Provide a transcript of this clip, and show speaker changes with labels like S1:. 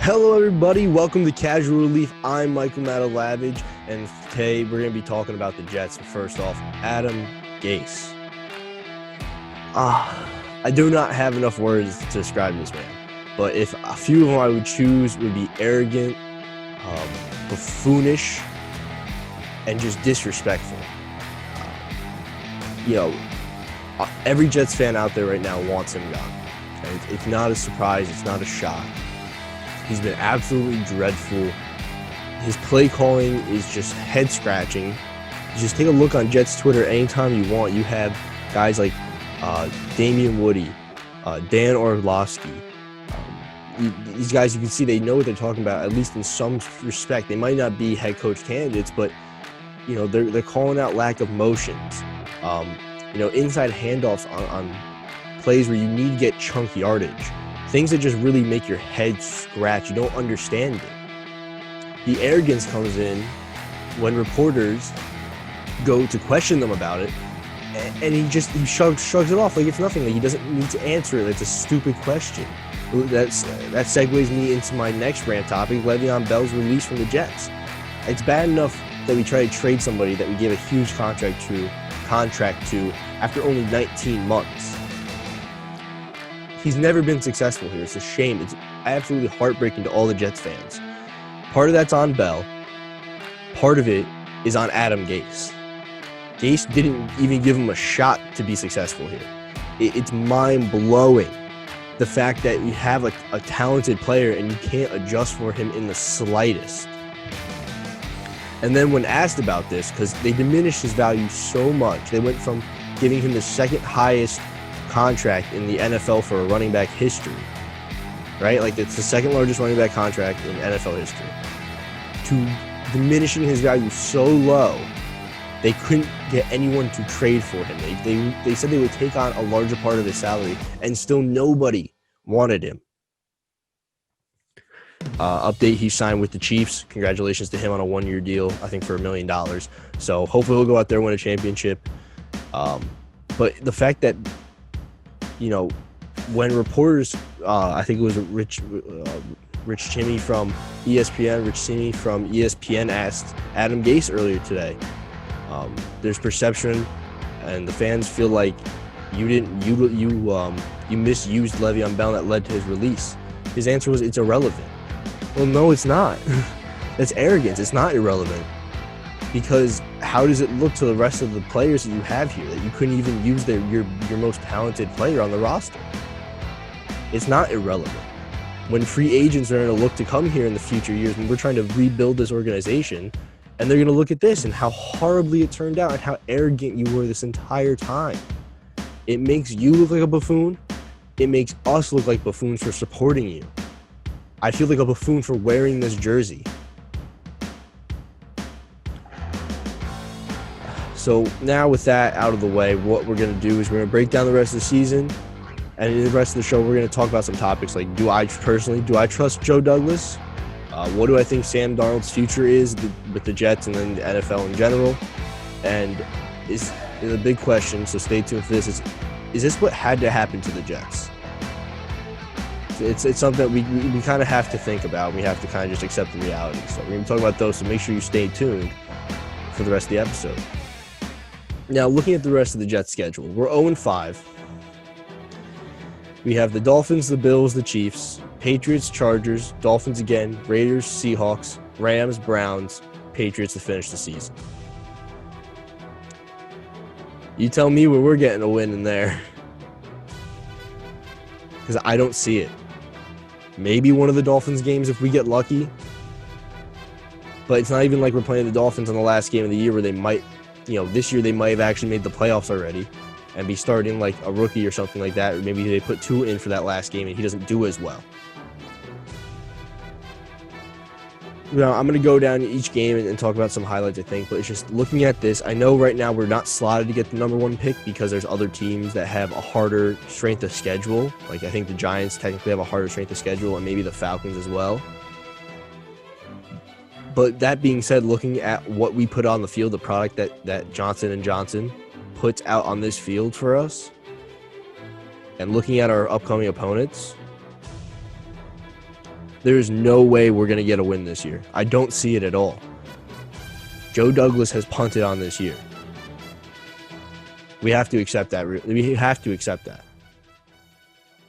S1: Hello, everybody. Welcome to Casual Relief. I'm Michael Matalavage, and today we're going to be talking about the Jets. First off, Adam Gase. I do not have enough words to describe this man, but if a few of them I would choose would be arrogant, buffoonish, and just disrespectful. Every Jets fan out there right now wants him gone. Okay? It's not a surprise. It's not a shock. He's been absolutely dreadful. His play calling is just head-scratching. Just take a look on Jets Twitter anytime you want. You have guys like Damian Woody, Dan Orlovsky. These guys, you can see they know what they're talking about, at least in some respect. They might not be head coach candidates, but they're calling out lack of motions. Inside handoffs on plays where you need to get chunk yardage. Things that just really make your head scratch. You don't understand it. The arrogance comes in when reporters go to question them about it, and he shrugs it off like it's nothing. Like he doesn't need to answer it. It's a stupid question. That segues me into my next rant topic, Le'Veon Bell's release from the Jets. It's bad enough that we try to trade somebody that we gave a huge contract to after only 19 months. He's never been successful here. It's a shame. It's absolutely heartbreaking to all the Jets fans. Part of that's on Bell. Part of it is on Adam Gase. Gase didn't even give him a shot to be successful here. It's mind-blowing, the fact that you have a talented player and you can't adjust for him in the slightest. And then when asked about this, because they diminished his value so much, they went from giving him the second highest contract in the NFL for a running back history, right? Like it's the second largest running back contract in NFL history, to diminishing his value so low, they couldn't get anyone to trade for him. They said they would take on a larger part of his salary, and still nobody wanted him. Update, he signed with the Chiefs. Congratulations to him on a one-year deal, I think for $1 million. So hopefully he'll go out there and win a championship. But the fact that, when reporters, I think it was Rich Cimey from ESPN asked Adam Gase earlier today, there's perception and the fans feel like you misused Le'Veon Bell, that led to his release. His answer was, it's irrelevant. Well, no, it's not. That's arrogance. It's not irrelevant. Because how does it look to the rest of the players that you have here that you couldn't even use your most talented player on the roster? It's not irrelevant. When free agents are going to look to come here in the future years, when we're trying to rebuild this organization, and they're going to look at this and how horribly it turned out and how arrogant you were this entire time. It makes you look like a buffoon. It makes us look like buffoons for supporting you. I feel like a buffoon for wearing this jersey. So now with that out of the way, what we're going to do is we're going to break down the rest of the season. And in the rest of the show, we're going to talk about some topics like, do I trust Joe Douglas? What do I think Sam Darnold's future is with the Jets and then the NFL in general? And is a big question, so stay tuned for this. Is this what had to happen to the Jets? It's something that we kind of have to think about. We have to kind of just accept the reality. So we're going to talk about those, so make sure you stay tuned for the rest of the episode. Now, looking at the rest of the Jets schedule, we're 0-5. We have the Dolphins, the Bills, the Chiefs, Patriots, Chargers, Dolphins again, Raiders, Seahawks, Rams, Browns, Patriots to finish the season. You tell me where we're getting a win in there. Because I don't see it. Maybe one of the Dolphins games if we get lucky. But it's not even like we're playing the Dolphins on the last game of the year where they might, this year they might have actually made the playoffs already and be starting like a rookie or something like that. Or maybe they put Tua in for that last game and he doesn't do as well. Now, I'm going to go down each game and talk about some highlights, I think. But it's just looking at this, I know right now we're not slotted to get the number one pick because there's other teams that have a harder strength of schedule. Like I think the Giants technically have a harder strength of schedule and maybe the Falcons as well. But that being said, looking at what we put on the field, the product that Johnson & Johnson puts out on this field for us, and looking at our upcoming opponents, There is no way we're going to get a win this year. I don't see it at all. Joe Douglas has punted on this year. We have to accept that. We have to accept that.